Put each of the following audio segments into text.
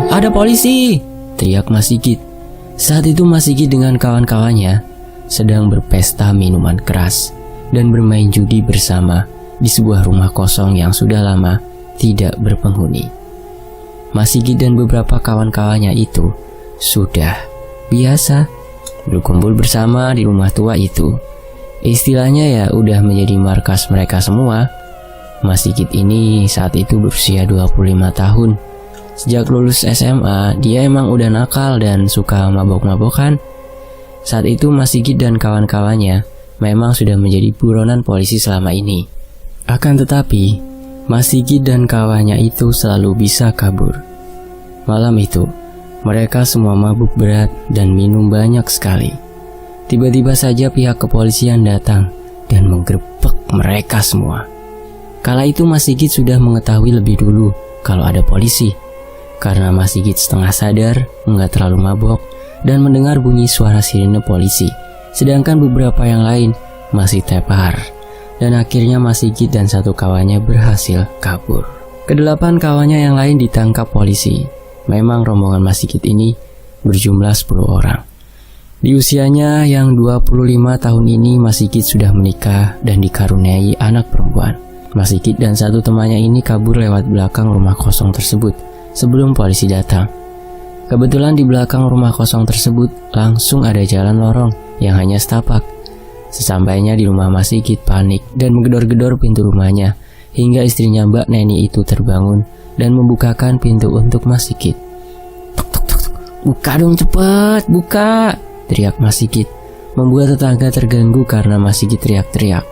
Ada polisi!" teriak Mas Sigit. Saat itu Mas Sigit dengan kawan-kawannya sedang berpesta minuman keras dan bermain judi bersama di sebuah rumah kosong yang sudah lama tidak berpenghuni. Mas Sigit dan beberapa kawan-kawannya itu sudah biasa berkumpul bersama di rumah tua itu. Istilahnya ya udah menjadi markas mereka semua. Mas Sigit ini saat itu berusia 25 tahun. Sejak lulus SMA, dia emang udah nakal dan suka mabok-mabokan. Saat itu Mas Sigit dan kawan-kawannya memang sudah menjadi buronan polisi selama ini. Akan tetapi, Mas Sigit dan kawannya itu selalu bisa kabur. Malam itu, mereka semua mabuk berat dan minum banyak sekali. Tiba-tiba saja pihak kepolisian datang dan menggerebek mereka semua. Kala itu Mas Sigit sudah mengetahui lebih dulu kalau ada polisi. Karena Mas Sigit setengah sadar, nggak terlalu mabok, dan mendengar bunyi suara sirine polisi. Sedangkan beberapa yang lain masih tepar. Dan akhirnya Mas Sigit dan satu kawannya berhasil kabur. Kedelapan kawannya yang lain ditangkap polisi. Memang rombongan Mas Sigit ini berjumlah 10 orang. Di usianya yang 25 tahun ini Mas Sigit sudah menikah dan dikaruniai anak perempuan. Mas Sigit dan satu temannya ini kabur lewat belakang rumah kosong tersebut sebelum polisi datang. Kebetulan di belakang rumah kosong tersebut langsung ada jalan lorong yang hanya setapak. Sesampainya di rumah Mas Sigit panik dan menggedor-gedor pintu rumahnya hingga istrinya Mbak Neni itu terbangun dan membukakan pintu untuk Mas Sigit. "Tuk tuk tuk tuk, buka dong cepet, buka!" teriak Mas Sigit, membuat tetangga terganggu karena Mas Sigit teriak-teriak.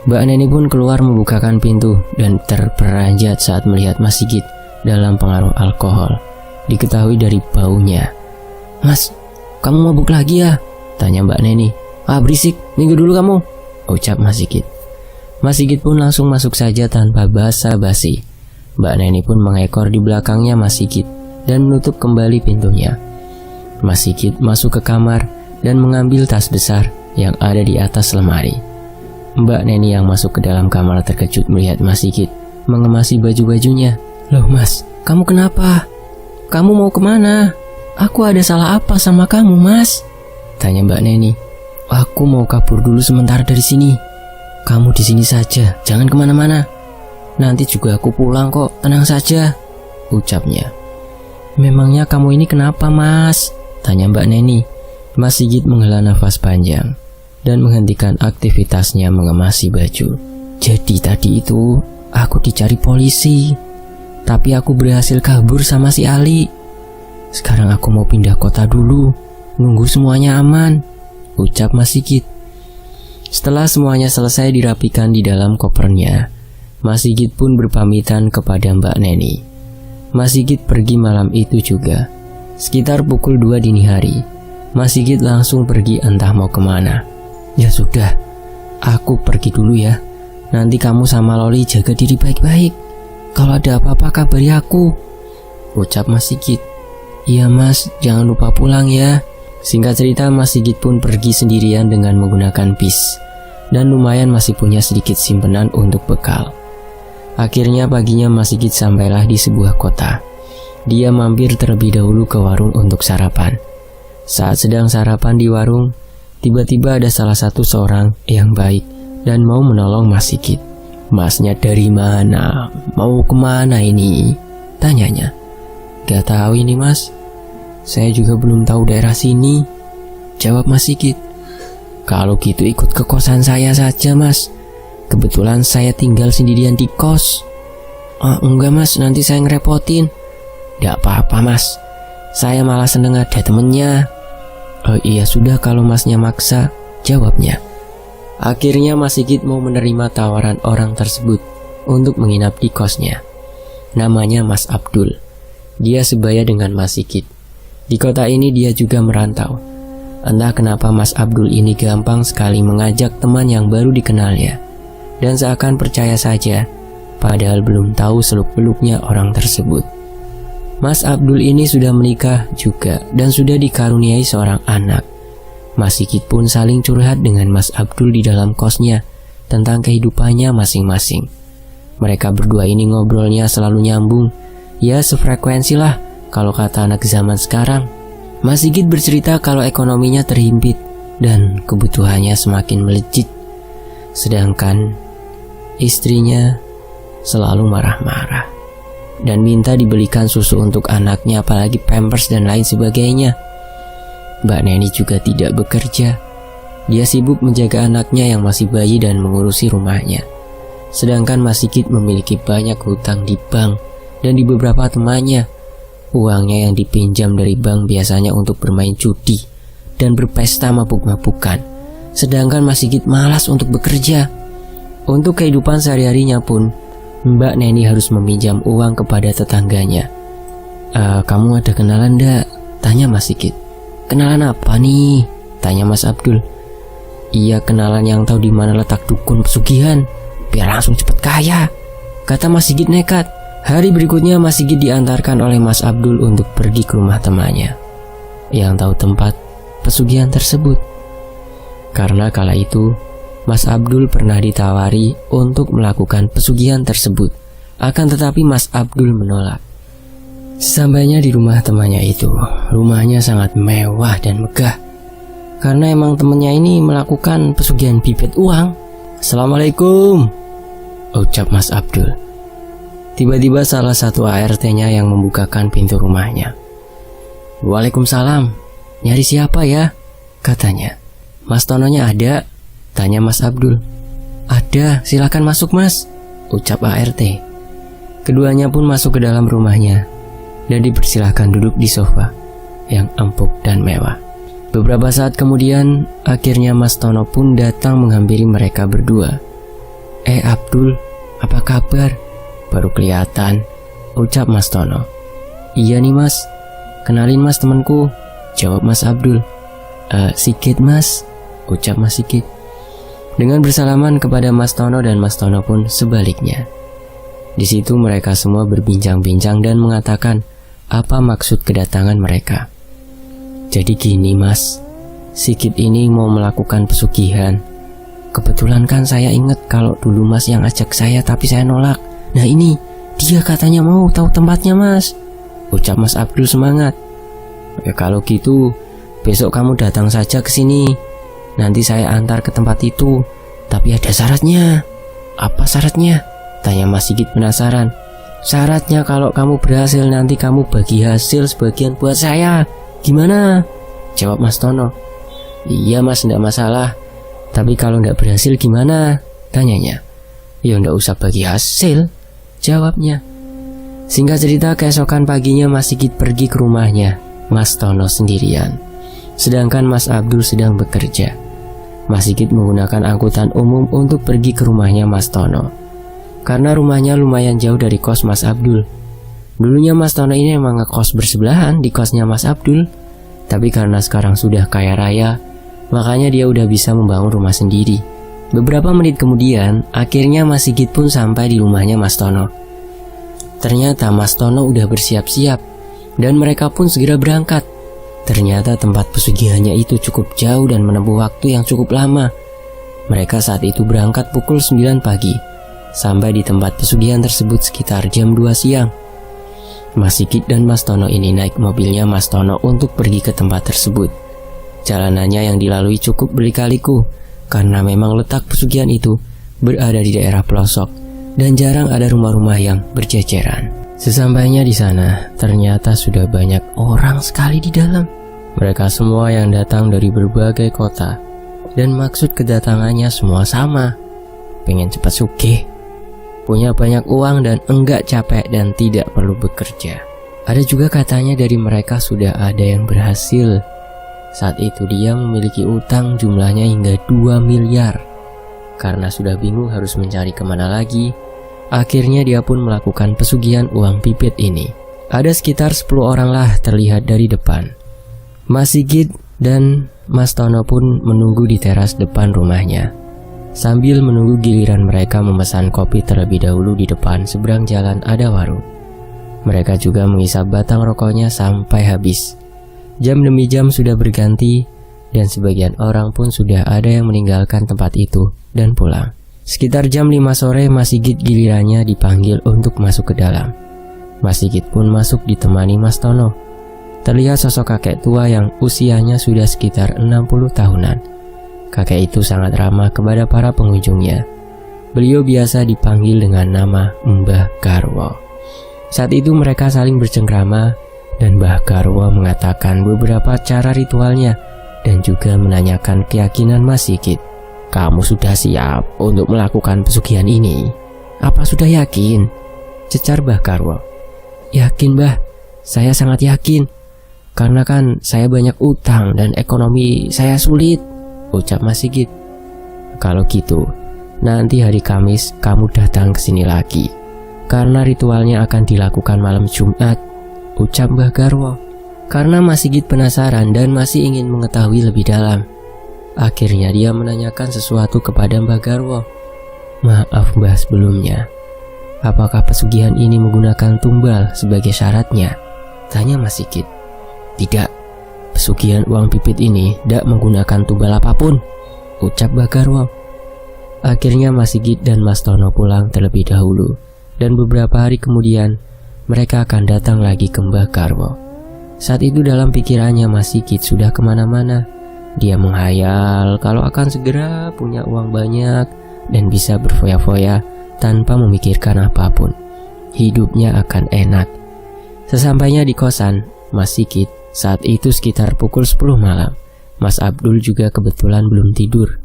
Mbak Neni pun keluar membukakan pintu dan terperanjat saat melihat Mas Sigit dalam pengaruh alkohol. Diketahui dari baunya. "Mas, kamu mabuk lagi ya?" tanya Mbak Neni. "Ah, berisik, minggu dulu kamu," ucap Mas Sigit. Mas Sigit pun langsung masuk saja tanpa basa-basi. Mbak Neni pun mengekor di belakangnya Mas Sigit dan menutup kembali pintunya. Mas Sigit masuk ke kamar dan mengambil tas besar yang ada di atas lemari. Mbak Neni yang masuk ke dalam kamar terkejut melihat Mas Sigit mengemasi baju-bajunya. "Loh Mas, kamu kenapa? Kamu mau kemana? Aku ada salah apa sama kamu Mas?" tanya Mbak Neni. "Aku mau kabur dulu sementara dari sini. Kamu di sini saja, jangan kemana-mana. Nanti juga aku pulang kok, tenang saja," ucapnya. "Memangnya kamu ini kenapa Mas?" tanya Mbak Neni. Mas Sigit menghela nafas panjang dan menghentikan aktivitasnya mengemasi baju. "Jadi tadi itu aku dicari polisi, tapi aku berhasil kabur sama si Ali. Sekarang aku mau pindah kota dulu, nunggu semuanya aman," ucap Mas Sigit. Setelah semuanya selesai dirapikan di dalam kopernya, Mas Sigit pun berpamitan kepada Mbak Neni. Mas Sigit pergi malam itu juga. Sekitar pukul 2 dini hari, Mas Sigit langsung pergi entah mau kemana. "Ya sudah, aku pergi dulu ya. Nanti kamu sama Loli jaga diri baik-baik. Kalau ada apa-apa kabari aku," ucap Mas Sigit. "Iya Mas, jangan lupa pulang ya." Singkat cerita, Mas Sigit pun pergi sendirian dengan menggunakan bis. Dan lumayan masih punya sedikit simpenan untuk bekal. Akhirnya paginya Mas Sigit sampailah di sebuah kota. Dia mampir terlebih dahulu ke warung untuk sarapan. Saat sedang sarapan di warung, tiba-tiba ada salah satu seorang yang baik dan mau menolong Mas Sigit. "Masnya dari mana? Mau kemana ini?" tanyanya. "Gak tahu ini Mas, saya juga belum tahu daerah sini," jawab Mas Sigit. "Kalau gitu ikut ke kosan saya saja Mas. Kebetulan saya tinggal sendirian di kos." Enggak Mas, nanti saya ngerepotin." "Gak apa-apa Mas, saya malah seneng ada temennya." Iya sudah kalau Masnya maksa," jawabnya. Akhirnya Mas Sigit mau menerima tawaran orang tersebut untuk menginap di kosnya. Namanya Mas Abdul. Dia sebaya dengan Mas Sigit. Di kota ini dia juga merantau. Entah kenapa Mas Abdul ini gampang sekali mengajak teman yang baru dikenalnya, dan seakan percaya saja, padahal belum tahu seluk-beluknya orang tersebut. Mas Abdul ini sudah menikah juga dan sudah dikaruniai seorang anak. Mas Sigit pun saling curhat dengan Mas Abdul di dalam kosnya tentang kehidupannya masing-masing. Mereka berdua ini ngobrolnya selalu nyambung, ya sefrekuensi lah kalau kata anak zaman sekarang. Mas Sigit bercerita kalau ekonominya terhimpit dan kebutuhannya semakin melejit. Sedangkan istrinya selalu marah-marah dan minta dibelikan susu untuk anaknya, apalagi pampers dan lain sebagainya. Mbak Neni juga tidak bekerja. Dia sibuk menjaga anaknya yang masih bayi dan mengurusi rumahnya. Sedangkan Mas Sigit memiliki banyak hutang di bank dan di beberapa temannya. Uangnya yang dipinjam dari bank biasanya untuk bermain judi dan berpesta mabuk-mabukan. Sedangkan Mas Sigit malas untuk bekerja. Untuk kehidupan sehari-harinya pun, Mbak Neni harus meminjam uang kepada tetangganya. Kamu ada kenalan ndak? Tanya Mas Sigit. Kenalan apa nih? Tanya Mas Abdul. Iya, kenalan yang tahu di mana letak dukun pesugihan, biar langsung cepet kaya, kata Mas Sigit nekat. Hari berikutnya Mas Sigit diantarkan oleh Mas Abdul untuk pergi ke rumah temannya yang tahu tempat pesugihan tersebut. Karena kala itu Mas Abdul pernah ditawari untuk melakukan pesugihan tersebut, akan tetapi Mas Abdul menolak. Sesampainya di rumah temannya itu, rumahnya sangat mewah dan megah. Karena emang temannya ini melakukan pesugihan bibit uang. Assalamualaikum, ucap Mas Abdul. Tiba-tiba salah satu ART-nya yang membukakan pintu rumahnya. Waalaikumsalam, nyari siapa ya? Katanya. Mas Tononya ada? Tanya Mas Abdul. Ada, silakan masuk Mas, ucap ART. Keduanya pun masuk ke dalam rumahnya dan dipersilahkan duduk di sofa yang empuk dan mewah. Beberapa saat kemudian, akhirnya Mas Tono pun datang menghampiri mereka berdua. Abdul, apa kabar? Baru kelihatan, ucap Mas Tono. Iya nih Mas, kenalin Mas temanku, jawab Mas Abdul. Sigit Mas, ucap Mas Sigit. Dengan bersalaman kepada Mas Tono dan Mas Tono pun sebaliknya. Di situ mereka semua berbincang-bincang dan mengatakan apa maksud kedatangan mereka. Jadi gini Mas, Sigit ini mau melakukan pesugihan. Kebetulan kan saya ingat kalau dulu Mas yang ajak saya tapi saya nolak. Nah ini, dia katanya mau tahu tempatnya Mas, ucap Mas Abdul semangat. Ya kalau gitu, besok kamu datang saja ke sini. Nanti saya antar ke tempat itu. Tapi ada syaratnya. Apa syaratnya? Tanya Mas Sigit penasaran. Syaratnya kalau kamu berhasil nanti kamu bagi hasil sebagian buat saya. Gimana? Jawab Mas Tono. Iya Mas, enggak masalah. Tapi kalau enggak berhasil gimana? Tanyanya. Ya enggak usah bagi hasil, jawabnya. Singkat cerita, keesokan paginya Mas Sigit pergi ke rumahnya Mas Tono sendirian. Sedangkan Mas Abdul sedang bekerja. Mas Sigit menggunakan angkutan umum untuk pergi ke rumahnya Mas Tono. Karena rumahnya lumayan jauh dari kos Mas Abdul. Dulunya Mas Tono ini emang ngekos bersebelahan di kosnya Mas Abdul. Tapi karena sekarang sudah kaya raya, makanya dia udah bisa membangun rumah sendiri. Beberapa menit kemudian, akhirnya Mas Sigit pun sampai di rumahnya Mas Tono. Ternyata Mas Tono udah bersiap-siap dan mereka pun segera berangkat. Ternyata tempat pesugihannya itu cukup jauh dan menempuh waktu yang cukup lama. Mereka saat itu berangkat pukul 9 pagi, sampai di tempat pesugihan tersebut sekitar jam 2 siang. Mas Sigit dan Mas Tono ini naik mobilnya Mas Tono untuk pergi ke tempat tersebut. Jalanannya yang dilalui cukup berliku-liku, karena memang letak pesugihan itu berada di daerah pelosok dan jarang ada rumah-rumah yang berjejeran. Sesampainya di sana, ternyata sudah banyak orang sekali di dalam. Mereka semua yang datang dari berbagai kota, dan maksud kedatangannya semua sama, pengen cepat sugih, punya banyak uang dan enggak capek dan tidak perlu bekerja. Ada juga katanya dari mereka sudah ada yang berhasil. Saat itu dia memiliki utang jumlahnya hingga 2 miliar. Karena sudah bingung harus mencari kemana lagi, akhirnya dia pun melakukan pesugihan uang pipit ini. Ada sekitar 10 orang lah terlihat dari depan. Mas Sigit dan Mas Tono pun menunggu di teras depan rumahnya, sambil menunggu giliran mereka memesan kopi terlebih dahulu. Di depan seberang jalan ada warung. Mereka juga mengisap batang rokoknya sampai habis. Jam demi jam sudah berganti, dan sebagian orang pun sudah ada yang meninggalkan tempat itu dan pulang. Sekitar jam 5 sore Mas Sigit gilirannya dipanggil untuk masuk ke dalam. Mas Sigit pun masuk ditemani Mas Tono. Terlihat sosok kakek tua yang usianya sudah sekitar 60 tahunan. Kakek itu sangat ramah kepada para pengunjungnya. Beliau biasa dipanggil dengan nama Mbah Garwo. Saat itu mereka saling bercengkrama dan Mbah Garwo mengatakan beberapa cara ritualnya dan juga menanyakan keyakinan Mas Sigit. "Kamu sudah siap untuk melakukan pesugihan ini? Apa sudah yakin?" cecar Mbah Garwo. "Yakin, Mbah. Saya sangat yakin. Karena kan saya banyak utang dan ekonomi saya sulit," ucap Mas Sigit. "Kalau gitu, nanti hari Kamis kamu datang ke sini lagi. Karena ritualnya akan dilakukan malam Jumat," ucap Mbah Garwo. Karena Mas Sigit penasaran dan masih ingin mengetahui lebih dalam, akhirnya dia menanyakan sesuatu kepada Mbah Garwo. "Maaf Mbah sebelumnya, apakah pesugihan ini menggunakan tumbal sebagai syaratnya?" tanya Mas Sigit. "Tidak, pesugihan uang pipit ini tidak menggunakan tumbal apapun," ucap Mbah Garwo. Akhirnya Mas Sigit dan Mas Tono pulang terlebih dahulu, dan beberapa hari kemudian mereka akan datang lagi ke Mbah Garwo. Saat itu dalam pikirannya Mas Sigit sudah kemana-mana. Dia menghayal kalau akan segera punya uang banyak dan bisa berfoya-foya tanpa memikirkan apapun. Hidupnya akan enak. Sesampainya di kosan Mas Sigit, saat itu sekitar pukul 10 malam, Mas Abdul juga kebetulan belum tidur.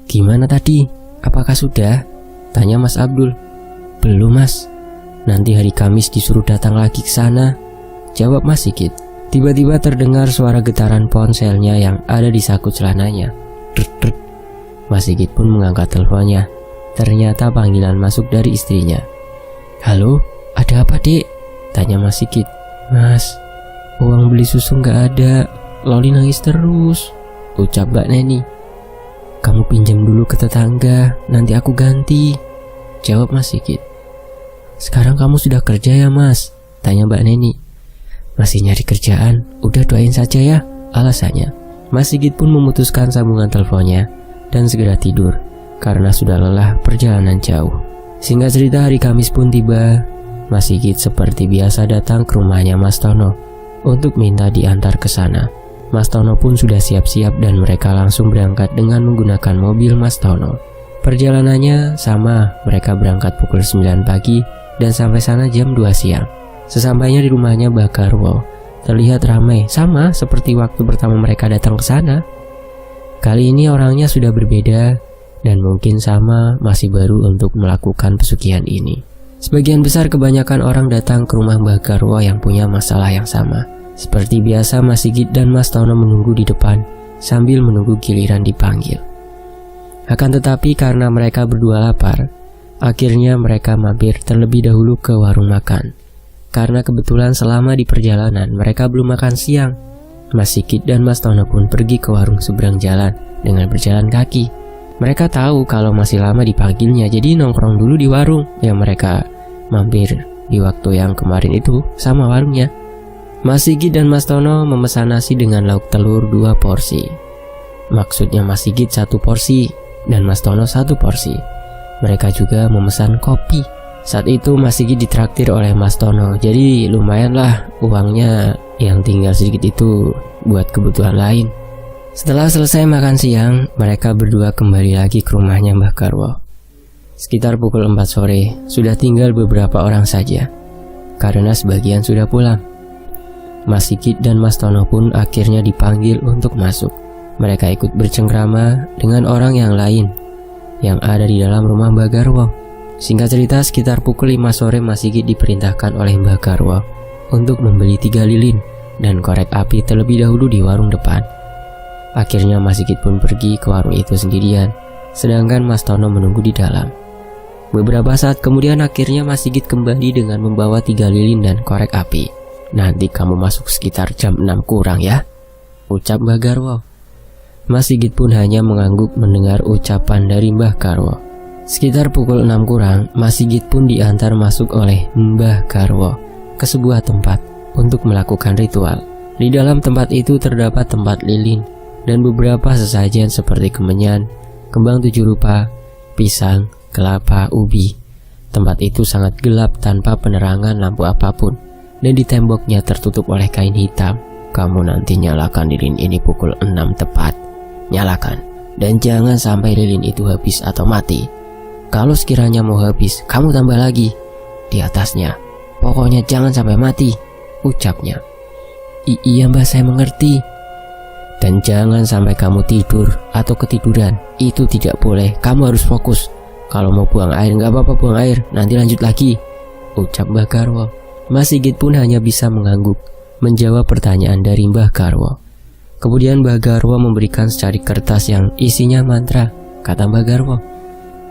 "Gimana tadi? Apakah sudah?" tanya Mas Abdul. "Belum Mas, nanti hari Kamis disuruh datang lagi ke sana," jawab Mas Sigit. Tiba-tiba terdengar suara getaran ponselnya yang ada di saku celananya. Drek. Mas Sigit pun mengangkat teleponnya. Ternyata panggilan masuk dari istrinya. "Halo, ada apa dek?" tanya Mas Sigit. "Mas, uang beli susu nggak ada. Loli nangis terus," ucap Mbak Neni. "Kamu pinjam dulu ke tetangga, nanti aku ganti," jawab Mas Sigit. "Sekarang kamu sudah kerja ya Mas?" tanya Mbak Neni. "Masih nyari kerjaan, udah doain saja ya," alasannya. Mas Sigit pun memutuskan sambungan teleponnya dan segera tidur karena sudah lelah perjalanan jauh. Singkat cerita, hari Kamis pun tiba. Mas Sigit seperti biasa datang ke rumahnya Mas Tono untuk minta diantar ke sana. Mas Tono pun sudah siap-siap dan mereka langsung berangkat dengan menggunakan mobil Mas Tono. Perjalanannya sama, mereka berangkat pukul 9 pagi dan sampai sana jam 2 siang. Sesampainya di rumahnya Mbah Garwo, terlihat ramai, sama seperti waktu pertama mereka datang ke sana. Kali ini orangnya sudah berbeda dan mungkin sama masih baru untuk melakukan pesugihan ini. Sebagian besar kebanyakan orang datang ke rumah Mbah Garwo yang punya masalah yang sama. Seperti biasa Mas Sigit dan Mas Tono menunggu di depan sambil menunggu giliran dipanggil. Akan tetapi karena mereka berdua lapar, akhirnya mereka mampir terlebih dahulu ke warung makan. Karena kebetulan selama di perjalanan mereka belum makan siang, Mas Sigit dan Mas Tono pun pergi ke warung seberang jalan dengan berjalan kaki. Mereka tahu kalau masih lama dipanggilnya, jadi nongkrong dulu di warung yang mereka mampir di waktu yang kemarin itu sama warungnya. Mas Sigit dan Mas Tono memesan nasi dengan lauk telur 2 porsi. Maksudnya Mas Sigit 1 porsi dan Mas Tono 1 porsi. Mereka juga memesan kopi. Saat itu Mas Sigit ditraktir oleh Mas Tono, jadi lumayanlah uangnya yang tinggal sedikit itu buat kebutuhan lain. Setelah selesai makan siang, mereka berdua kembali lagi ke rumahnya Mbah Garwo. Sekitar pukul 4 sore, sudah tinggal beberapa orang saja, karena sebagian sudah pulang. Mas Sigit dan Mas Tono pun akhirnya dipanggil untuk masuk. Mereka ikut bercengkrama dengan orang yang lain yang ada di dalam rumah Mbah Garwo. Singkat cerita, sekitar pukul 5 sore Mas Sigit diperintahkan oleh Mbah Garwo untuk membeli 3 lilin dan korek api terlebih dahulu di warung depan. Akhirnya Mas Sigit pun pergi ke warung itu sendirian, sedangkan Mas Tono menunggu di dalam. Beberapa saat kemudian akhirnya Mas Sigit kembali dengan membawa 3 lilin dan korek api. "Nanti kamu masuk sekitar jam 6 kurang ya," ucap Mbah Garwo. Mas Sigit pun hanya mengangguk mendengar ucapan dari Mbah Garwo. Sekitar pukul 6 kurang, Mas Sigit pun diantar masuk oleh Mbah Garwo ke sebuah tempat untuk melakukan ritual. Di dalam tempat itu terdapat tempat lilin dan beberapa sesajen seperti kemenyan, kembang 7 rupa, pisang, kelapa, ubi. Tempat itu sangat gelap tanpa penerangan lampu apapun, dan di temboknya tertutup oleh kain hitam. Kamu nanti nyalakan lilin ini pukul 6 tepat. Nyalakan, dan jangan sampai lilin itu habis atau mati. Kalau sekiranya mau habis, kamu tambah lagi di atasnya. Pokoknya jangan sampai mati, ucapnya. Iya mbah, saya mengerti. Dan jangan sampai kamu tidur atau ketiduran. Itu tidak boleh, kamu harus fokus. Kalau mau buang air nggak apa-apa, buang air, nanti lanjut lagi, ucap Mbah Garwo. Mas Sigit pun hanya bisa mengangguk, menjawab pertanyaan dari Mbah Garwo. Kemudian Mbah Garwo memberikan secari kertas yang isinya mantra. Kata Mbah Garwo,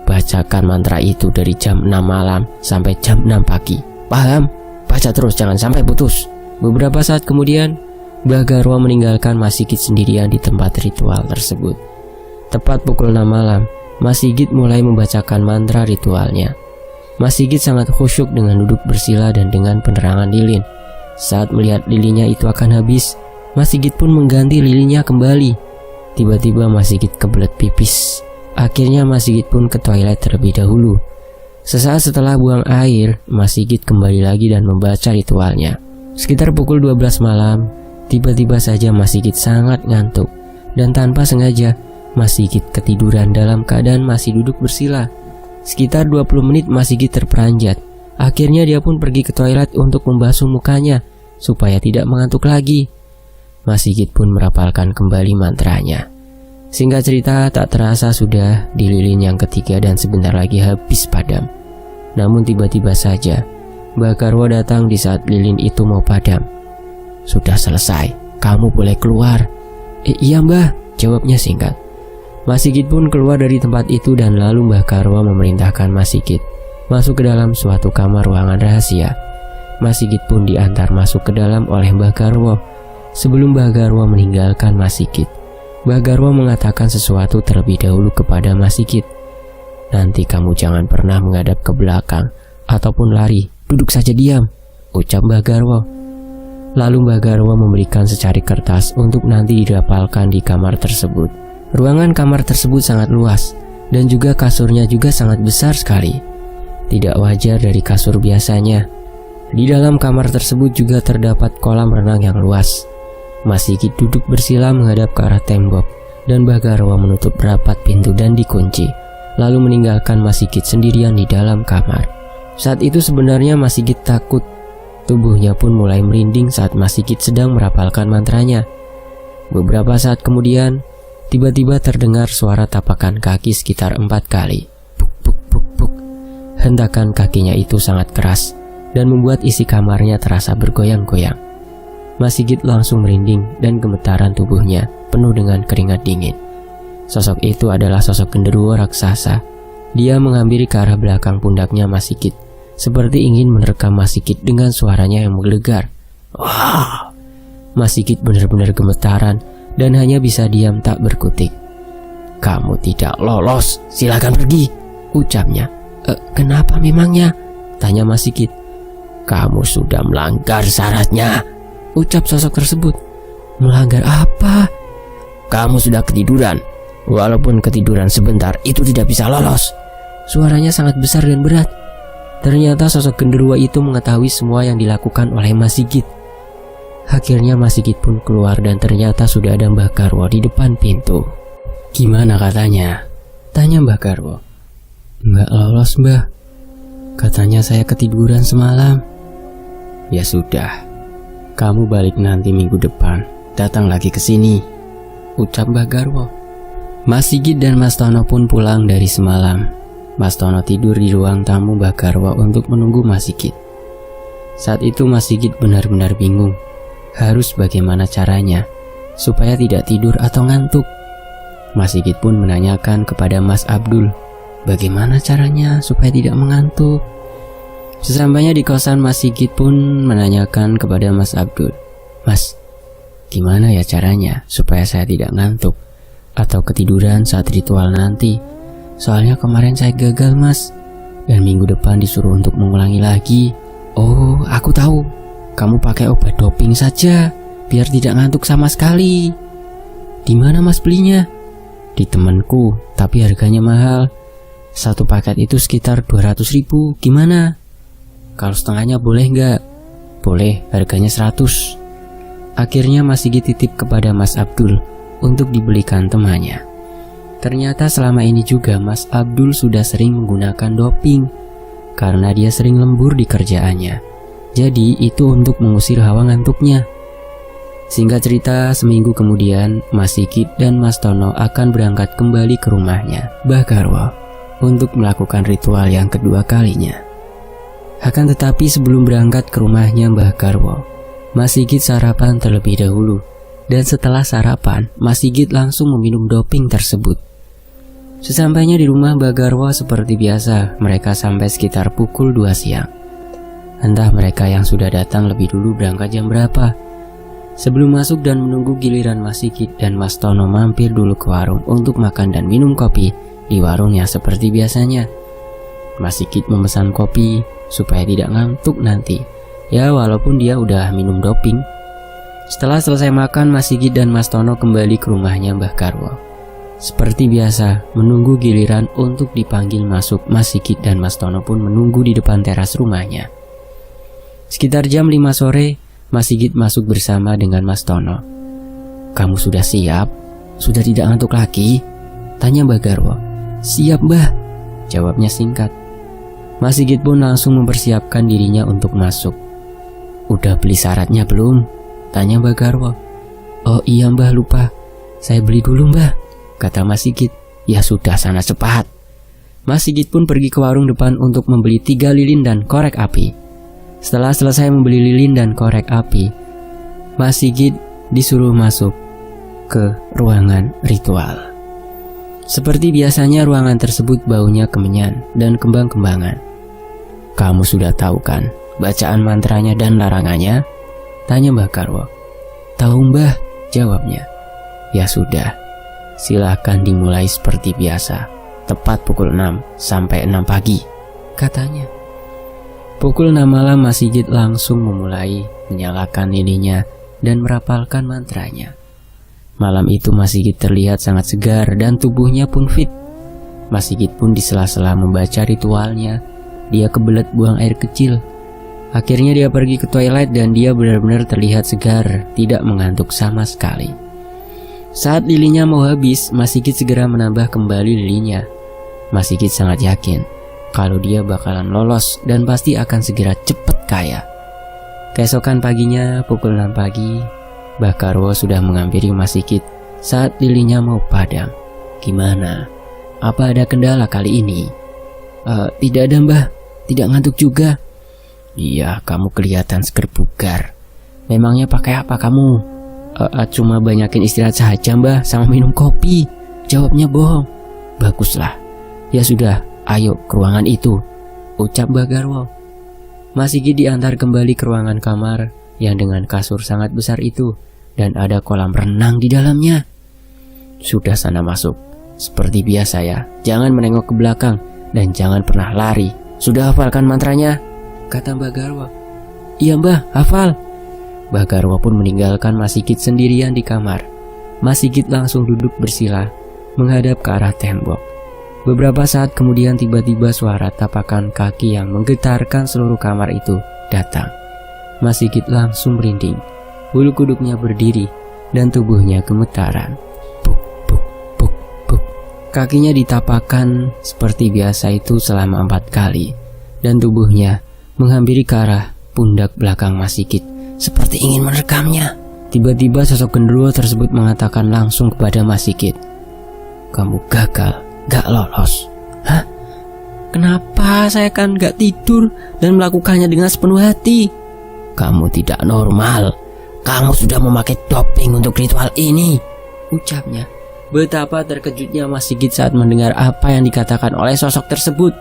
bacakan mantra itu dari jam 6 malam sampai jam 6 pagi. Paham? Baca terus, jangan sampai putus. Beberapa saat kemudian, Mbah Garwo meninggalkan Mas Sigit sendirian di tempat ritual tersebut. Tepat pukul 6 malam, Mas Sigit mulai membacakan mantra ritualnya. Mas Sigit sangat khusyuk dengan duduk bersila dan dengan penerangan lilin. Saat melihat lilinnya itu akan habis, Mas Sigit pun mengganti lilinnya kembali. Tiba-tiba Mas Sigit kebelet pipis. Akhirnya Mas Sigit pun ke toilet terlebih dahulu. Sesaat setelah buang air, Mas Sigit kembali lagi dan membaca ritualnya. Sekitar pukul 12 malam, tiba-tiba saja Mas Sigit sangat ngantuk. Dan tanpa sengaja, Mas Sigit ketiduran dalam keadaan masih duduk bersila. Sekitar 20 menit Mas Sigit terperanjat. Akhirnya dia pun pergi ke toilet untuk membasuh mukanya supaya tidak mengantuk lagi. Mas Sigit pun merapalkan kembali mantranya. Singkat cerita, tak terasa sudah di lilin yang ketiga dan sebentar lagi habis padam. Namun tiba-tiba saja Mbah Garwo datang di saat lilin itu mau padam. Sudah selesai, kamu boleh keluar. Iya mbah, jawabnya singkat. Mas Sigit pun keluar dari tempat itu dan lalu Mbah Garwo memerintahkan Mas Sigit masuk ke dalam suatu kamar ruangan rahasia. Mas Sigit pun diantar masuk ke dalam oleh Mbah Garwo. Sebelum Mbah Garwo meninggalkan Mas Sigit, Mbah Garwo mengatakan sesuatu terlebih dahulu kepada Mas Sigit. Nanti kamu jangan pernah menghadap ke belakang ataupun lari, duduk saja diam, ucap Mbah Garwo. Lalu Mbah Garwo memberikan secari kertas untuk nanti dirapalkan di kamar tersebut. Ruangan kamar tersebut sangat luas dan juga kasurnya juga sangat besar sekali. Tidak wajar dari kasur biasanya. Di dalam kamar tersebut juga terdapat kolam renang yang luas. Mas Sigit duduk bersila menghadap ke arah tembok dan Mbah Garwo menutup rapat pintu dan dikunci, lalu meninggalkan Mas Sigit sendirian di dalam kamar. Saat itu sebenarnya Mas Sigit takut. Tubuhnya pun mulai merinding saat Mas Sigit sedang merapalkan mantranya. Beberapa saat kemudian, tiba-tiba terdengar suara tapakan kaki sekitar 4 kali. Puk puk puk puk. Hentakan kakinya itu sangat keras dan membuat isi kamarnya terasa bergoyang-goyang. Mas Sigit langsung merinding dan gemetaran tubuhnya penuh dengan keringat dingin. Sosok itu adalah sosok genderuwo raksasa. Dia menghampiri ke arah belakang pundaknya Mas Sigit, seperti ingin menerkam Mas Sigit dengan suaranya yang menggelegar. Wah! Mas Sigit benar-benar gemetaran dan hanya bisa diam tak berkutik. Kamu tidak lolos, silakan pergi, ucapnya. Kenapa memangnya? Tanya Mas Sigit. Kamu sudah melanggar syaratnya, ucap sosok tersebut. Melanggar apa? Kamu sudah ketiduran. Walaupun ketiduran sebentar, itu tidak bisa lolos. Suaranya sangat besar dan berat. Ternyata sosok genderuwo itu mengetahui semua yang dilakukan oleh Mas Sigit. Akhirnya Mas Sigit pun keluar dan ternyata sudah ada Mbah Garwo di depan pintu. Gimana katanya? Tanya Mbah Garwo. Nggak lolos mbah. Katanya saya ketiduran semalam. Ya sudah, kamu balik nanti minggu depan. Datang lagi ke sini, ucap Mbah Garwo. Mas Sigit dan Mas Tono pun pulang dari semalam. Mas Tono tidur di ruang tamu Mbah Garwo untuk menunggu Mas Sigit. Saat itu Mas Sigit benar-benar bingung. Harus bagaimana caranya supaya tidak tidur atau ngantuk. Mas Sigit pun menanyakan kepada Mas Abdul, bagaimana caranya supaya tidak mengantuk. Sesampainya di kosan, Mas Sigit pun menanyakan kepada Mas Abdul, Mas, gimana ya caranya supaya saya tidak ngantuk atau ketiduran saat ritual nanti? Soalnya kemarin saya gagal mas, dan minggu depan disuruh untuk mengulangi lagi. Oh, aku tahu. Kamu pakai obat doping saja, biar tidak ngantuk sama sekali. Di mana mas belinya? Di temanku, tapi harganya mahal. Satu paket itu sekitar 200.000, gimana? Kalau setengahnya boleh nggak? Boleh, harganya 100. Akhirnya Mas Sigit titip kepada Mas Abdul untuk dibelikan temannya. Ternyata selama ini juga Mas Abdul sudah sering menggunakan doping karena dia sering lembur di kerjaannya. Jadi itu untuk mengusir hawa ngantuknya. Singkat cerita, seminggu kemudian Mas Sigit dan Mas Tono akan berangkat kembali ke rumahnya, Mbah Garwo, untuk melakukan ritual yang kedua kalinya. Akan tetapi sebelum berangkat ke rumahnya Mbah Garwo, Mas Sigit sarapan terlebih dahulu. Dan setelah sarapan, Mas Sigit langsung meminum doping tersebut. Sesampainya di rumah Mbah Garwo seperti biasa, mereka sampai sekitar pukul 2 siang. Entah mereka yang sudah datang lebih dulu berangkat jam berapa. Sebelum masuk dan menunggu giliran Mas Sigit dan Mas Tono mampir dulu ke warung untuk makan dan minum kopi di warungnya seperti biasanya. Mas Sigit memesan kopi supaya tidak ngantuk nanti. Ya walaupun dia udah minum doping. Setelah selesai makan, Mas Sigit dan Mas Tono kembali ke rumahnya Mbah Garwo. Seperti biasa, menunggu giliran untuk dipanggil masuk. Mas Sigit dan Mas Tono pun menunggu di depan teras rumahnya. Sekitar jam 5 sore, Mas Sigit masuk bersama dengan Mas Tono. "Kamu sudah siap? Sudah tidak ngantuk lagi?" tanya Mbah Garwo. "Siap, Mbah," jawabnya singkat. Mas Sigit pun langsung mempersiapkan dirinya untuk masuk. "Udah beli syaratnya belum?" tanya Mbah Garwo. "Oh iya Mbah, lupa. Saya beli dulu Mbah," kata Mas Sigit. "Ya sudah, sana cepat." Mas Sigit pun pergi ke warung depan untuk membeli 3 lilin dan korek api. Setelah selesai membeli lilin dan korek api, Mas Sigit disuruh masuk ke ruangan ritual. Seperti biasanya ruangan tersebut baunya kemenyan dan kembang-kembangan. "Kamu sudah tahu kan bacaan mantranya dan larangannya?" tanya Mbah Garwo. "Tahu Mbah," jawabnya. "Ya sudah, silahkan dimulai seperti biasa, tepat pukul 6 sampai 6 pagi, katanya. Pukul 6 malam Mas Sigit langsung memulai menyalakan lilinnya dan merapalkan mantranya. Malam itu Mas Sigit terlihat sangat segar dan tubuhnya pun fit. Mas Sigit pun di sela-sela membaca ritualnya, dia kebelet buang air kecil. Akhirnya dia pergi ke toilet dan dia benar-benar terlihat segar, tidak mengantuk sama sekali. Saat lilinnya mau habis, Mas Sigit segera menambah kembali lilinnya. Mas Sigit sangat yakin kalau dia bakalan lolos dan pasti akan segera cepet kaya. Keesokan paginya pukul 6 pagi, Mbah Garwo sudah menghampiri Mas Sigit saat lilinnya mau padam. "Gimana? Apa ada kendala kali ini?" Tidak ada Mbah, tidak ngantuk juga." "Iya, kamu kelihatan seger bugar. Memangnya pakai apa kamu?" Cuma banyakin istirahat saja Mbah, sama minum kopi," jawabnya bohong. "Baguslah. Ya sudah, ayo ke ruangan itu," ucap Mbah Garwo. Mas Sigit diantar kembali ke ruangan kamar yang dengan kasur sangat besar itu dan ada kolam renang di dalamnya. "Sudah, sana masuk. Seperti biasa ya, jangan menengok ke belakang dan jangan pernah lari. Sudah hafalkan mantranya?" kata Mbah Garwo. "Iya Mbah, hafal." Mbah Garwo pun meninggalkan Mas Sigit sendirian di kamar. Mas Sigit langsung duduk bersila menghadap ke arah tembok. Beberapa saat kemudian tiba-tiba suara tapakan kaki yang menggetarkan seluruh kamar itu datang. Mas Sigit langsung merinding, bulu kuduknya berdiri dan tubuhnya gemetaran. Buk, buk, buk, buk. Kakinya ditapakkan seperti biasa itu selama 4 kali dan tubuhnya menghampiri ke arah pundak belakang Mas Sigit seperti ingin merekamnya. Tiba-tiba sosok genderuwo tersebut mengatakan langsung kepada Mas Sigit, "Kamu gagal, gak lolos." "Hah? Kenapa? Saya kan gak tidur dan melakukannya dengan sepenuh hati." "Kamu tidak normal. Kamu sudah memakai doping untuk ritual ini," ucapnya. Betapa terkejutnya Mas Sigit saat mendengar apa yang dikatakan oleh sosok tersebut.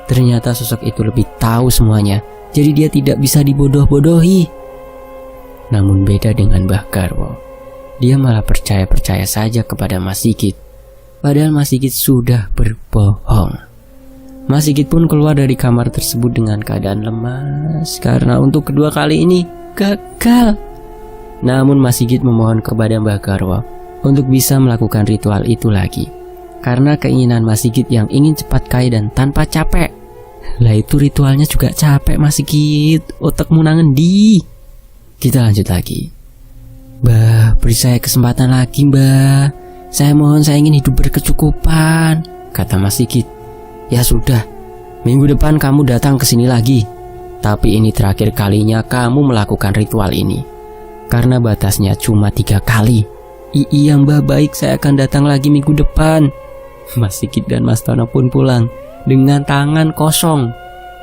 Ternyata sosok itu lebih tahu semuanya, jadi dia tidak bisa dibodoh-bodohi. Namun beda dengan Mbah Garwo, dia malah percaya-percaya saja kepada Mas Sigit. Padahal Mas Sigit sudah berbohong. Mas Sigit pun keluar dari kamar tersebut dengan keadaan lemas karena untuk kedua kali ini gagal. Namun Mas Sigit memohon kepada Mbah Garwo untuk bisa melakukan ritual itu lagi. karena keinginan Mas Sigit yang ingin cepat kaya dan tanpa capek. Lah itu ritualnya juga capek Mas Sigit, otakmu nangendi. Kita lanjut lagi. Mbah, beri saya kesempatan lagi mbah. Saya mohon, saya ingin hidup berkecukupan, kata Mas Sigit. Ya sudah, minggu depan kamu datang ke sini lagi. Tapi ini terakhir kalinya kamu melakukan ritual ini, karena batasnya cuma 3 kali. Iya mbah, baik, saya akan datang lagi minggu depan. Mas Sigit dan Mas Tono pun pulang dengan tangan kosong,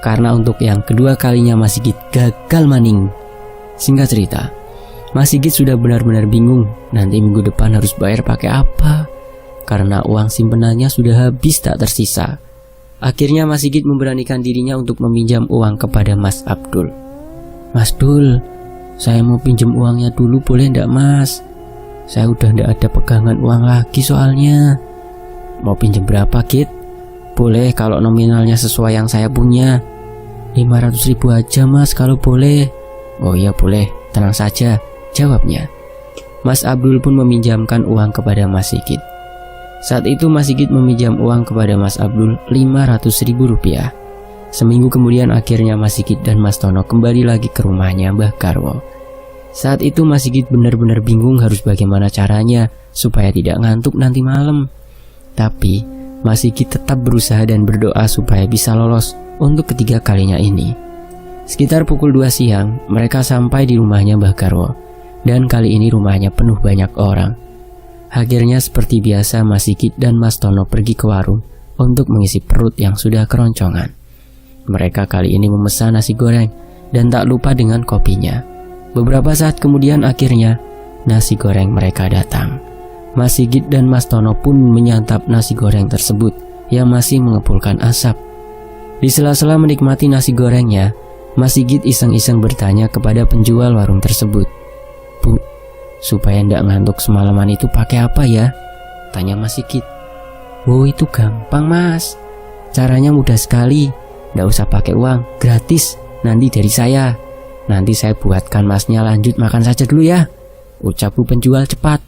karena untuk yang kedua kalinya Mas Sigit gagal maning. Singkat cerita, Mas Sigit sudah benar-benar bingung nanti minggu depan harus bayar pakai apa, karena uang simpenannya sudah habis tak tersisa. Akhirnya Mas Sigit memberanikan dirinya untuk meminjam uang kepada Mas Abdul. Mas Dul, saya mau pinjam uangnya dulu boleh ndak Mas? Saya udah ndak ada pegangan uang lagi soalnya. Mau pinjam berapa Kit? Boleh kalau nominalnya sesuai yang saya punya. 500.000 aja Mas kalau boleh. Oh iya boleh, tenang saja, jawabnya. Mas Abdul pun meminjamkan uang kepada Mas Sigit. Saat itu Mas Sigit meminjam uang kepada Mas Abdul 500.000 rupiah. Seminggu kemudian akhirnya Mas Sigit dan Mas Tono kembali lagi ke rumahnya Mbah Garwo. Saat itu Mas Sigit benar-benar bingung harus bagaimana caranya supaya tidak ngantuk nanti malam. Tapi Mas Sigit tetap berusaha dan berdoa supaya bisa lolos untuk ketiga kalinya ini. Sekitar pukul 2 siang mereka sampai di rumahnya Mbah Garwo. Dan kali ini rumahnya penuh banyak orang. Akhirnya seperti biasa Mas Sigit dan Mas Tono pergi ke warung untuk mengisi perut yang sudah keroncongan. Mereka kali ini memesan nasi goreng dan tak lupa dengan kopinya. Beberapa saat kemudian akhirnya nasi goreng mereka datang. Mas Sigit dan Mas Tono pun menyantap nasi goreng tersebut yang masih mengepulkan asap. Di sela-sela menikmati nasi gorengnya, Mas Sigit iseng-iseng bertanya kepada penjual warung tersebut. Bu, supaya ndak ngantuk semalaman itu pakai apa ya? Tanya Mas Sigit. Oh itu gampang Mas, caranya mudah sekali. Ndak usah pakai uang, gratis, nanti dari saya. Nanti saya buatkan masnya, lanjut makan saja dulu ya, ucap bu penjual cepat.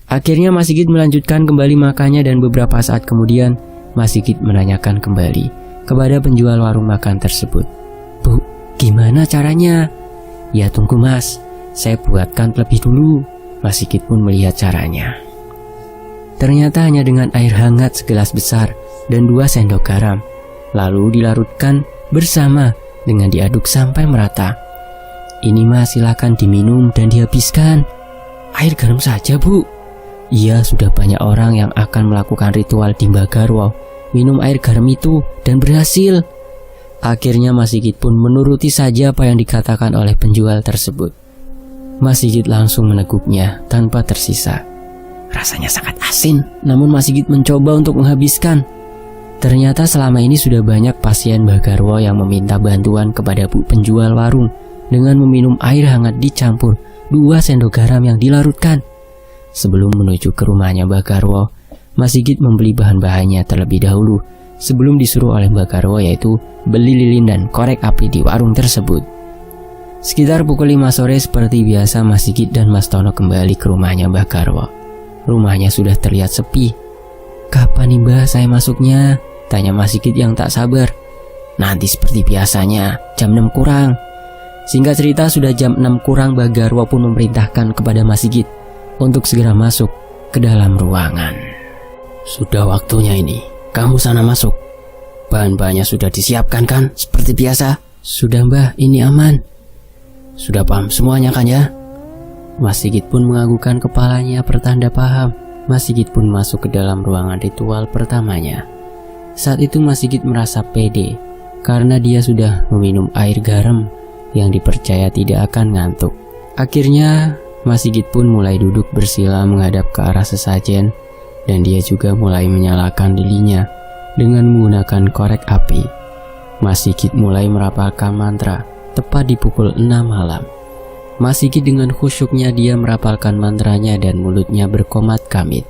Akhirnya Mas Sigit melanjutkan kembali makannya dan beberapa saat kemudian Mas Sigit menanyakan kembali kepada penjual warung makan tersebut. Bu, gimana caranya? Ya tunggu Mas, saya buatkan lebih dulu. Mas Sigit pun melihat caranya. Ternyata hanya dengan air hangat segelas besar dan 2 sendok garam, lalu dilarutkan bersama dengan diaduk sampai merata. Ini Mas silakan diminum dan dihabiskan. Air garam saja Bu? Iya, sudah banyak orang yang akan melakukan ritual di Mbah Garwo minum air garam itu dan berhasil. Akhirnya Mas Sigit pun menuruti saja apa yang dikatakan oleh penjual tersebut. Mas Sigit langsung meneguknya tanpa tersisa. Rasanya sangat asin, namun Mas Sigit mencoba untuk menghabiskan. Ternyata selama ini sudah banyak pasien Mbah Garwo yang meminta bantuan kepada bu penjual warung dengan meminum air hangat dicampur 2 sendok garam yang dilarutkan. Sebelum menuju ke rumahnya Mbah Garwo, Mas Sigit membeli bahan-bahannya terlebih dahulu sebelum disuruh oleh Mbah Garwo, yaitu beli lilin dan korek api di warung tersebut. Sekitar pukul 5 sore seperti biasa Mas Sigit dan Mas Tono kembali ke rumahnya Mbah Garwo. Rumahnya sudah terlihat sepi. Kapan nih Mbah saya masuknya? Tanya Mas Sigit yang tak sabar. Nanti seperti biasanya, jam 6 kurang. Singkat cerita sudah jam 6 kurang Mbah Garwo pun memerintahkan kepada Mas Sigit untuk segera masuk ke dalam ruangan. Sudah waktunya ini, kamu sana masuk. Bahan-bahannya sudah disiapkan kan? Seperti biasa. Sudah Mbah, ini aman. Sudah paham semuanya kan ya? Mas Sigit pun menganggukkan kepalanya pertanda paham. Mas Sigit pun masuk ke dalam ruangan ritual pertamanya. Saat itu Mas Sigit merasa pede karena dia sudah meminum air garam yang dipercaya tidak akan ngantuk. Akhirnya Mas Sigit pun mulai duduk bersila menghadap ke arah sesajen dan dia juga mulai menyalakan lilinnya dengan menggunakan korek api. Mas Sigit mulai merapalkan mantra tepat di pukul 6 malam. Mas Sigit dengan khusyuknya dia merapalkan mantranya dan mulutnya berkomat kamit.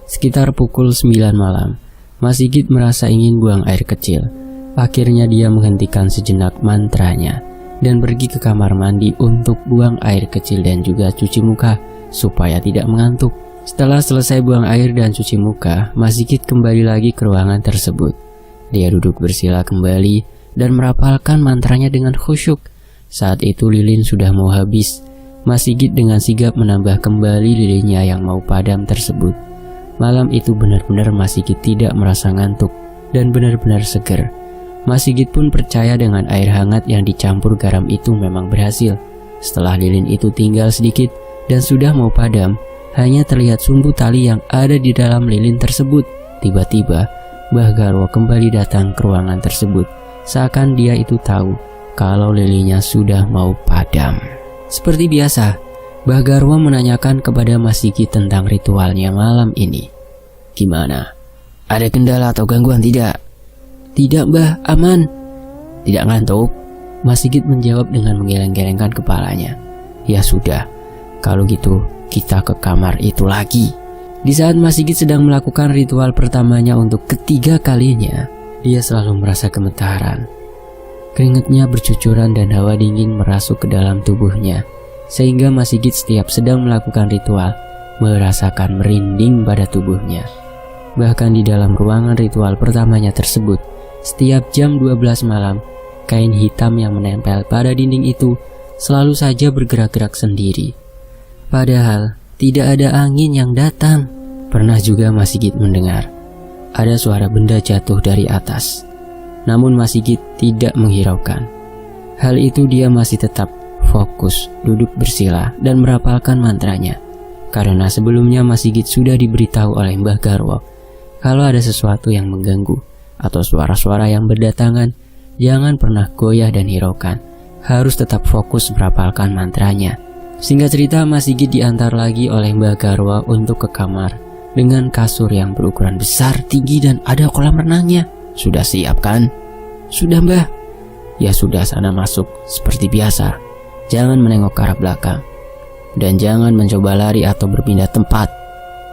Sekitar pukul 9 malam, Mas Sigit merasa ingin buang air kecil. Akhirnya dia menghentikan sejenak mantranya dan pergi ke kamar mandi untuk buang air kecil dan juga cuci muka supaya tidak mengantuk. Setelah selesai buang air dan cuci muka, Mas Sigit kembali lagi ke ruangan tersebut. Dia duduk bersila kembali dan merapalkan mantranya dengan khusyuk. Saat itu lilin sudah mau habis. Mas Sigit dengan sigap menambah kembali lilinnya yang mau padam tersebut. Malam itu benar-benar Mas Sigit tidak merasa ngantuk dan benar-benar seger. Mas Sigit pun percaya dengan air hangat yang dicampur garam itu memang berhasil. Setelah lilin itu tinggal sedikit dan sudah mau padam, hanya terlihat sumbu tali yang ada di dalam lilin tersebut. Tiba-tiba Mbah Garwo kembali datang ke ruangan tersebut, seakan dia itu tahu kalau lilinnya sudah mau padam. Seperti biasa, Mbah Garwo menanyakan kepada Mas Sigit tentang ritualnya malam ini. Gimana? Ada kendala atau gangguan tidak? Tidak Mbah, aman. Tidak ngantuk? Mas Sigit menjawab dengan menggeleng-gelengkan kepalanya. Ya sudah, kalau gitu kita ke kamar itu lagi. Di saat Mas Sigit sedang melakukan ritual pertamanya untuk ketiga kalinya, dia selalu merasa gemetaran. Keringatnya bercucuran dan hawa dingin merasuk ke dalam tubuhnya, sehingga Mas Sigit setiap sedang melakukan ritual merasakan merinding pada tubuhnya. Bahkan di dalam ruangan ritual pertamanya tersebut, setiap jam 12 malam, kain hitam yang menempel pada dinding itu selalu saja bergerak-gerak sendiri. Padahal tidak ada angin yang datang. Pernah juga Mas Sigit mendengar ada suara benda jatuh dari atas. Namun Mas Sigit tidak menghiraukan. Hal itu dia masih tetap fokus, duduk bersila dan merapalkan mantranya. Karena sebelumnya Mas Sigit sudah diberitahu oleh Mbah Garwo, kalau ada sesuatu yang mengganggu atau suara-suara yang berdatangan, jangan pernah goyah dan hiraukan. Harus tetap fokus merapalkan mantranya. Singkat cerita, Mas Sigit diantar lagi oleh Mbah Garwo untuk ke kamar dengan kasur yang berukuran besar, tinggi dan ada kolam renangnya. Sudah siap kan? Sudah Mbah. Ya sudah, sana masuk seperti biasa. Jangan menengok ke arah belakang. Dan jangan mencoba lari atau berpindah tempat.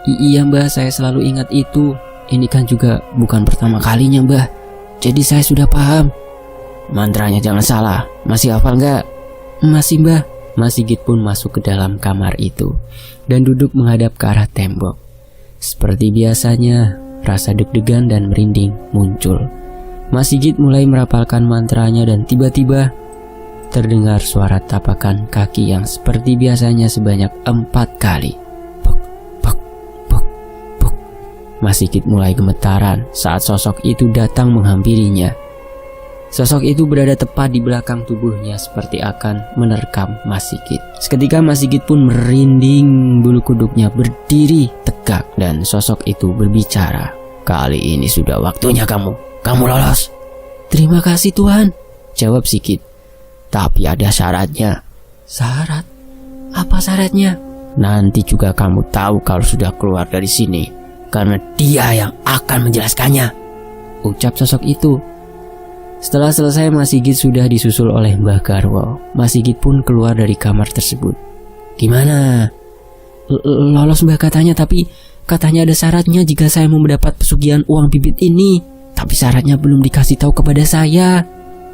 Iya Mbah, saya selalu ingat itu. Ini kan juga bukan pertama kalinya Mbah. Jadi saya sudah paham. Mantranya jangan salah. Masih hafal nggak? Masih Mbah. Mas Sigit pun masuk ke dalam kamar itu dan duduk menghadap ke arah tembok. Seperti biasanya, rasa deg-degan dan merinding muncul. Mas Sigit mulai merapalkan mantranya dan tiba-tiba terdengar suara tapakan kaki yang seperti biasanya sebanyak 4 kali. Puk, puk, puk, puk. Mas Sigit mulai gemetaran saat sosok itu datang menghampirinya. Sosok itu berada tepat di belakang tubuhnya seperti akan menerkam Mas Sigit. Seketika Mas Sigit pun merinding, bulu kuduknya berdiri tegak dan sosok itu berbicara. Kali ini sudah waktunya kamu lolos. Terima kasih Tuhan, jawab Sigit. Tapi ada syaratnya. Syarat? Apa syaratnya? Nanti juga kamu tahu kalau sudah keluar dari sini, karena dia yang akan menjelaskannya, ucap sosok itu. Setelah selesai, Mas Sigit sudah disusul oleh Mbah Garwo. Mas Sigit pun keluar dari kamar tersebut. Gimana? Lolos Mbah katanya, tapi katanya ada syaratnya jika saya mau mendapat pesugihan uang bibit ini. Tapi syaratnya belum dikasih tahu kepada saya,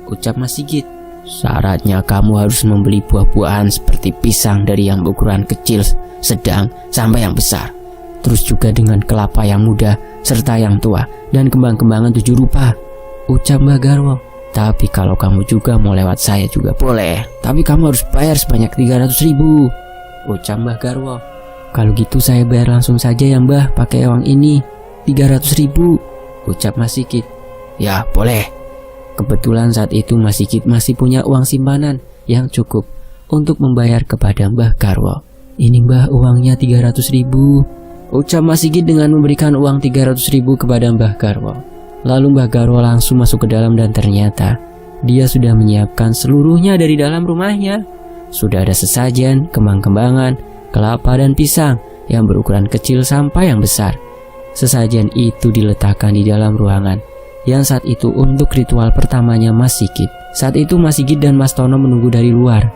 ucap Mas Sigit. Syaratnya kamu harus membeli buah-buahan seperti pisang dari yang berukuran kecil, sedang, sampai yang besar. Terus juga dengan kelapa yang muda, serta yang tua, dan kembang-kembangan 7 rupa, ucap Mbah Garwo. Tapi kalau kamu juga mau lewat saya juga boleh, tapi kamu harus bayar sebanyak 300.000, ucap Mbah Garwo. Kalau gitu saya bayar langsung saja ya Mbah, pakai uang ini, 300.000, ucap Mas Sigit. Ya boleh. Kebetulan saat itu Mas Sigit masih punya uang simpanan yang cukup untuk membayar kepada Mbah Garwo. Ini Mbah uangnya 300.000, ucap Mas Sigit dengan memberikan uang 300.000 kepada Mbah Garwo. Lalu Mbah Garwo langsung masuk ke dalam dan ternyata dia sudah menyiapkan seluruhnya dari dalam rumahnya. Sudah ada sesajen, kembang-kembangan, kelapa dan pisang yang berukuran kecil sampai yang besar. Sesajen itu diletakkan di dalam ruangan yang saat itu untuk ritual pertamanya Mas Sigit. Saat itu Mas Sigit dan Mas Tono menunggu dari luar.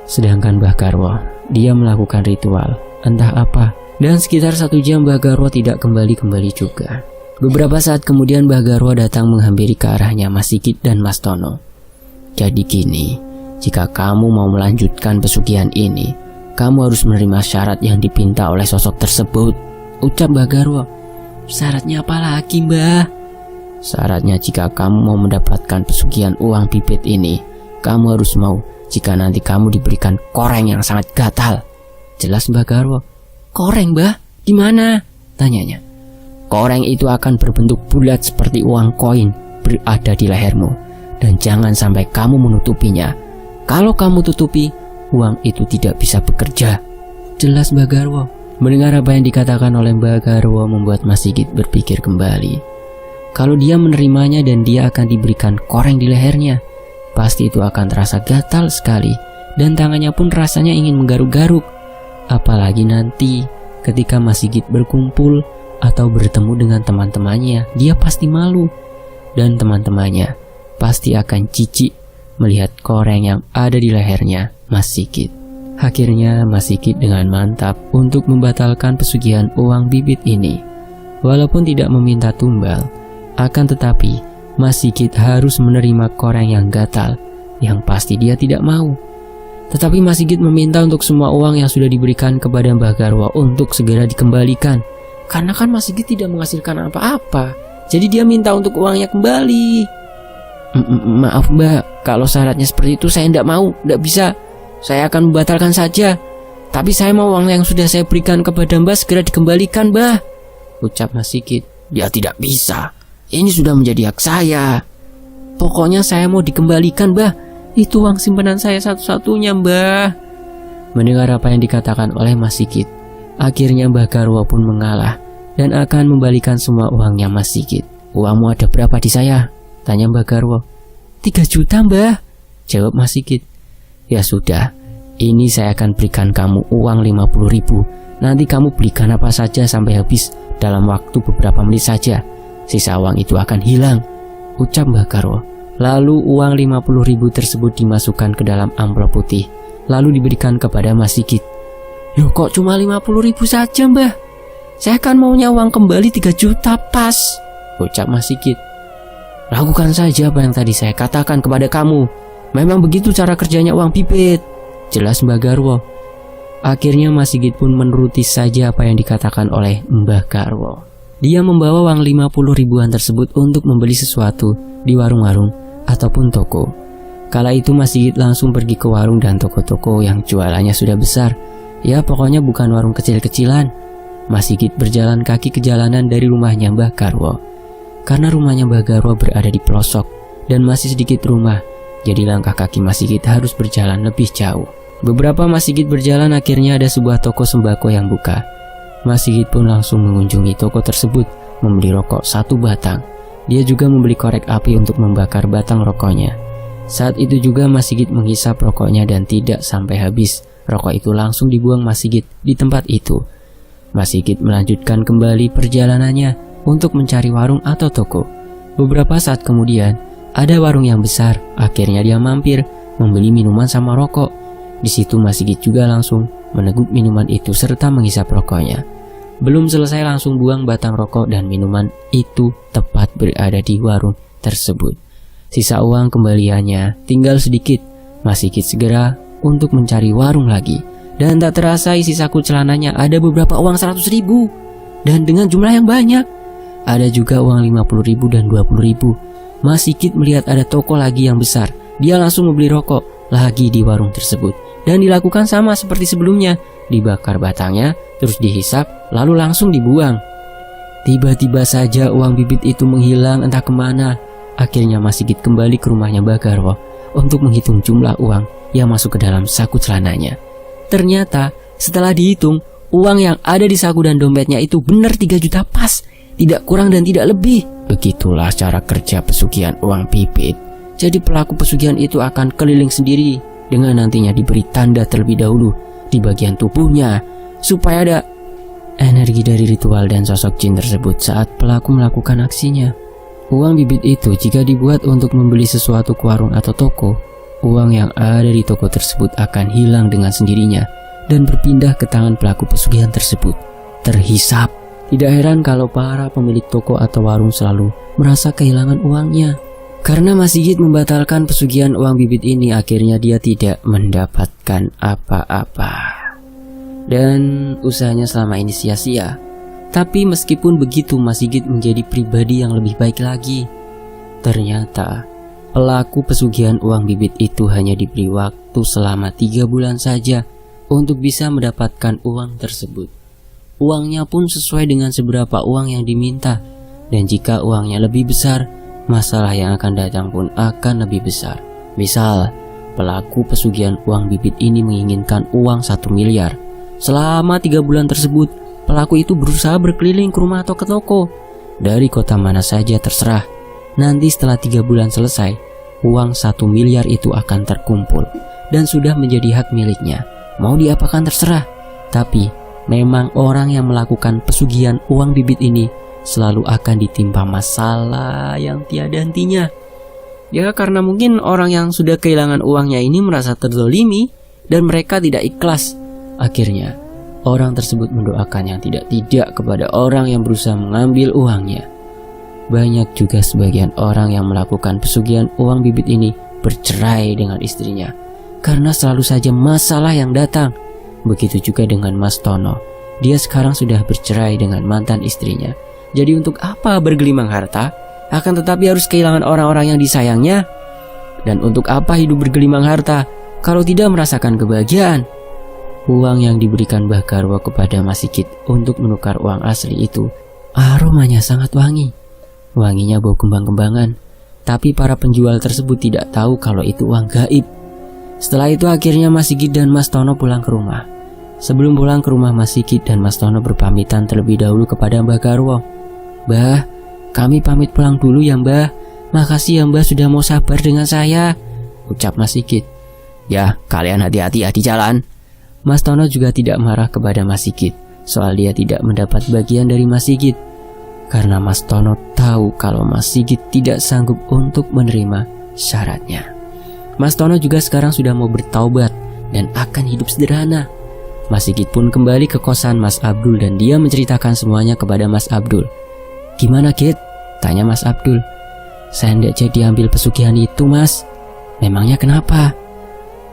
Sedangkan Mbah Garwo, dia melakukan ritual entah apa. Dan sekitar 1 jam Mbah Garwo tidak kembali juga. Beberapa saat kemudian Mbah Garwo datang menghampiri ke arahnya Mas Sigit dan Mas Tono. Jadi gini, jika kamu mau melanjutkan pesugihan ini, kamu harus menerima syarat yang dipinta oleh sosok tersebut, ucap Mbah Garwo. Syaratnya apa lagi, Mbah? Syaratnya jika kamu mau mendapatkan pesugihan uang bibit ini, kamu harus mau jika nanti kamu diberikan koreng yang sangat gatal. Jelas Mbah Garwo. Koreng, Mbah? Gimana? Tanyanya. Koreng itu akan berbentuk bulat seperti uang koin berada di lehermu. Dan jangan sampai kamu menutupinya. Kalau kamu tutupi, uang itu tidak bisa bekerja. Jelas Mbah Garwo. Mendengar apa yang dikatakan oleh Mbah Garwo membuat Mas Sigit berpikir kembali. Kalau dia menerimanya dan dia akan diberikan koreng di lehernya, pasti itu akan terasa gatal sekali. Dan tangannya pun rasanya ingin menggaruk-garuk. Apalagi nanti ketika Mas Sigit berkumpul atau bertemu dengan teman-temannya, dia pasti malu. Dan teman-temannya pasti akan jijik melihat koreng yang ada di lehernya Mas Sigit. Akhirnya Mas Sigit dengan mantap untuk membatalkan pesugihan uang bibit ini. Walaupun tidak meminta tumbal, akan tetapi Mas Sigit harus menerima koreng yang gatal, yang pasti dia tidak mau. Tetapi Mas Sigit meminta untuk semua uang yang sudah diberikan kepada Mbah Garwo untuk segera dikembalikan. Karena kan Mas Sigit tidak menghasilkan apa-apa, jadi dia minta untuk uangnya kembali. Maaf Mbak, kalau syaratnya seperti itu saya tidak mau, tidak bisa. Saya akan membatalkan saja. Tapi saya mau uang yang sudah saya berikan kepada Mbak segera dikembalikan, Mbah, ucap Mas Sigit. Ya tidak bisa, ini sudah menjadi hak saya. Pokoknya saya mau dikembalikan, Mbah. Itu uang simpanan saya satu-satunya, Mbah. Mendengar apa yang dikatakan oleh Mas Sigit, akhirnya Mbah Garwo pun mengalah dan akan membalikan semua uangnya Mas Sigit. Uangmu ada berapa di saya? Tanya Mbah Garwo. 3 juta, Mbah, jawab Mas Sigit. Ya sudah, ini saya akan berikan kamu uang 50.000. Nanti kamu belikan apa saja sampai habis dalam waktu beberapa menit saja. Sisa uang itu akan hilang, ucap Mbah Garwo. Lalu uang 50.000 tersebut dimasukkan ke dalam amplop putih, lalu diberikan kepada Mas Sigit. Loh kok cuma 50.000 saja, Mbah? Saya kan maunya uang kembali 3 juta pas, ucap Mas Sigit. Lakukan saja apa yang tadi saya katakan kepada kamu. Memang begitu cara kerjanya uang bibit, jelas Mbah Garwo. Akhirnya Mas Sigit pun menuruti saja apa yang dikatakan oleh Mbah Garwo. Dia membawa uang 50.000-an tersebut untuk membeli sesuatu di warung-warung ataupun toko. Kala itu Mas Sigit langsung pergi ke warung dan toko-toko yang jualannya sudah besar. Ya pokoknya bukan warung kecil-kecilan. Mas Sigit berjalan kaki ke jalanan dari rumahnya Mbah Garwo. Karena rumahnya Mbah Garwo berada di pelosok dan masih sedikit rumah, jadi langkah kaki Mas Sigit harus berjalan lebih jauh. Beberapa Mas Sigit berjalan, akhirnya ada sebuah toko sembako yang buka. Mas Sigit pun langsung mengunjungi toko tersebut, membeli rokok 1 batang. Dia juga membeli korek api untuk membakar batang rokoknya. Saat itu juga Mas Sigit menghisap rokoknya dan tidak sampai habis. Rokok itu langsung dibuang Mas Sigit di tempat itu. Mas Sigit melanjutkan kembali perjalanannya untuk mencari warung atau toko. Beberapa saat kemudian, ada warung yang besar. Akhirnya dia mampir membeli minuman sama rokok. Di situ Mas Sigit juga langsung meneguk minuman itu serta menghisap rokoknya. Belum selesai langsung buang batang rokok dan minuman itu tepat berada di warung tersebut. Sisa uang kembaliannya tinggal sedikit. Mas Sigit segera untuk mencari warung lagi. Dan tak terasa isi saku celananya ada beberapa uang 100.000 dan dengan jumlah yang banyak. Ada juga uang 50.000 dan 20.000. Mas Sigit melihat ada toko lagi yang besar. Dia langsung membeli rokok lagi di warung tersebut. Dan dilakukan sama seperti sebelumnya. Dibakar batangnya, terus dihisap, lalu langsung dibuang. Tiba-tiba saja uang bibit itu menghilang entah kemana. Akhirnya Mas Sigit kembali ke rumahnya Mbah Garwo untuk menghitung jumlah uang yang masuk ke dalam saku celananya. Ternyata setelah dihitung, uang yang ada di saku dan dompetnya itu benar 3 juta pas. Tidak kurang dan tidak lebih. Begitulah cara kerja pesugihan uang bibit. Jadi pelaku pesugihan itu akan keliling sendiri dengan nantinya diberi tanda terlebih dahulu di bagian tubuhnya supaya ada energi dari ritual dan sosok jin tersebut saat pelaku melakukan aksinya. Uang bibit itu jika dibuat untuk membeli sesuatu ke warung atau toko, uang yang ada di toko tersebut akan hilang dengan sendirinya dan berpindah ke tangan pelaku pesugihan tersebut. Terhisap. Tidak heran kalau para pemilik toko atau warung selalu merasa kehilangan uangnya. Karena Mas Sigit membatalkan pesugihan uang bibit ini, akhirnya dia tidak mendapatkan apa-apa. dan usahanya selama ini sia-sia. Tapi meskipun begitu, Mas Sigit menjadi pribadi yang lebih baik lagi. Ternyata pelaku pesugihan uang bibit itu hanya diberi waktu selama 3 bulan saja untuk bisa mendapatkan uang tersebut. Uangnya pun sesuai dengan seberapa uang yang diminta, dan jika uangnya lebih besar, masalah yang akan datang pun akan lebih besar. Misal, pelaku pesugihan uang bibit ini menginginkan uang 1 miliar. Selama 3 bulan tersebut, pelaku itu berusaha berkeliling ke rumah atau ke toko, dari kota mana saja terserah. Nanti setelah 3 bulan selesai, uang 1 miliar itu akan terkumpul dan sudah menjadi hak miliknya. Mau diapakan terserah. Tapi memang orang yang melakukan pesugihan uang bibit ini selalu akan ditimpa masalah yang tiada hentinya. Ya karena mungkin orang yang sudah kehilangan uangnya ini merasa terzolimi dan mereka tidak ikhlas. Akhirnya orang tersebut mendoakan yang tidak-tidak kepada orang yang berusaha mengambil uangnya. Banyak juga sebagian orang yang melakukan pesugihan uang bibit ini bercerai dengan istrinya karena selalu saja masalah yang datang. Begitu juga dengan Mas Tono. Dia sekarang sudah bercerai dengan mantan istrinya. Jadi untuk apa bergelimang harta? Akan tetapi harus kehilangan orang-orang yang disayangnya. Dan untuk apa hidup bergelimang harta kalau tidak merasakan kebahagiaan? Uang yang diberikan Mbah Garwo kepada Mas Sigit untuk menukar uang asli itu aromanya sangat wangi. Wanginya bau kembang-kembangan. Tapi para penjual tersebut tidak tahu kalau itu uang gaib. Setelah itu akhirnya Mas Sigit dan Mas Tono pulang ke rumah. Sebelum pulang ke rumah, Mas Sigit dan Mas Tono berpamitan terlebih dahulu kepada Mbah Garwo. "Mbah, kami pamit pulang dulu ya Mbah. Makasih ya Mbah sudah mau sabar dengan saya," ucap Mas Sigit. "Ya, kalian hati-hati ya di jalan." Mas Tono juga tidak marah kepada Mas Sigit soal dia tidak mendapat bagian dari Mas Sigit. Karena Mas Tono tahu kalau Mas Sigit tidak sanggup untuk menerima syaratnya. Mas Tono juga sekarang sudah mau bertaubat dan akan hidup sederhana. Mas Sigit pun kembali ke kosan Mas Abdul dan dia menceritakan semuanya kepada Mas Abdul. "Gimana Git?" tanya Mas Abdul. "Saya tidak jadi ambil pesugihan itu Mas." "Memangnya kenapa?"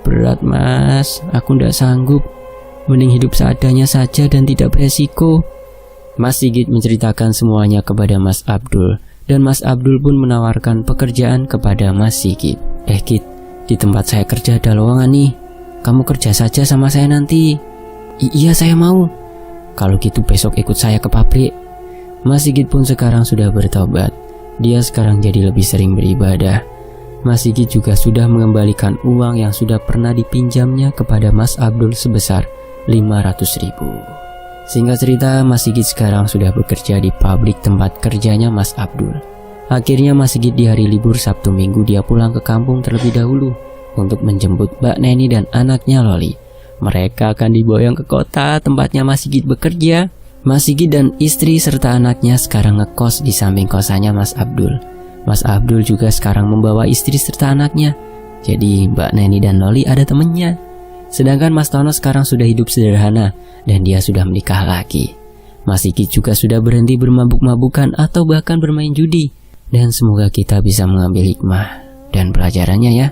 "Berat Mas, aku tidak sanggup. Mending hidup seadanya saja dan tidak beresiko." Mas Sigit menceritakan semuanya kepada Mas Abdul dan Mas Abdul pun menawarkan pekerjaan kepada Mas Sigit. Git, di tempat saya kerja ada lowongan nih. Kamu kerja saja sama saya nanti." Iya saya mau." "Kalau gitu besok ikut saya ke pabrik." Mas Sigit pun sekarang sudah bertobat. Dia sekarang jadi lebih sering beribadah. Mas Sigit juga sudah mengembalikan uang yang sudah pernah dipinjamnya kepada Mas Abdul sebesar 500.000. Singkat cerita, Mas Sigit sekarang sudah bekerja di pabrik tempat kerjanya Mas Abdul. Akhirnya Mas Sigit di hari libur Sabtu Minggu dia pulang ke kampung terlebih dahulu untuk menjemput Mbak Neni dan anaknya Loli. Mereka akan diboyong ke kota tempatnya Mas Sigit bekerja. Mas Sigit dan istri serta anaknya sekarang ngekos di samping kosannya Mas Abdul. Mas Abdul juga sekarang membawa istri serta anaknya. Jadi Mbak Neni dan Loli ada temennya. Sedangkan Mas Tono sekarang sudah hidup sederhana dan dia sudah menikah lagi. Mas Sigit juga sudah berhenti bermabuk-mabukan atau bahkan bermain judi. Dan semoga kita bisa mengambil hikmah dan pelajarannya ya.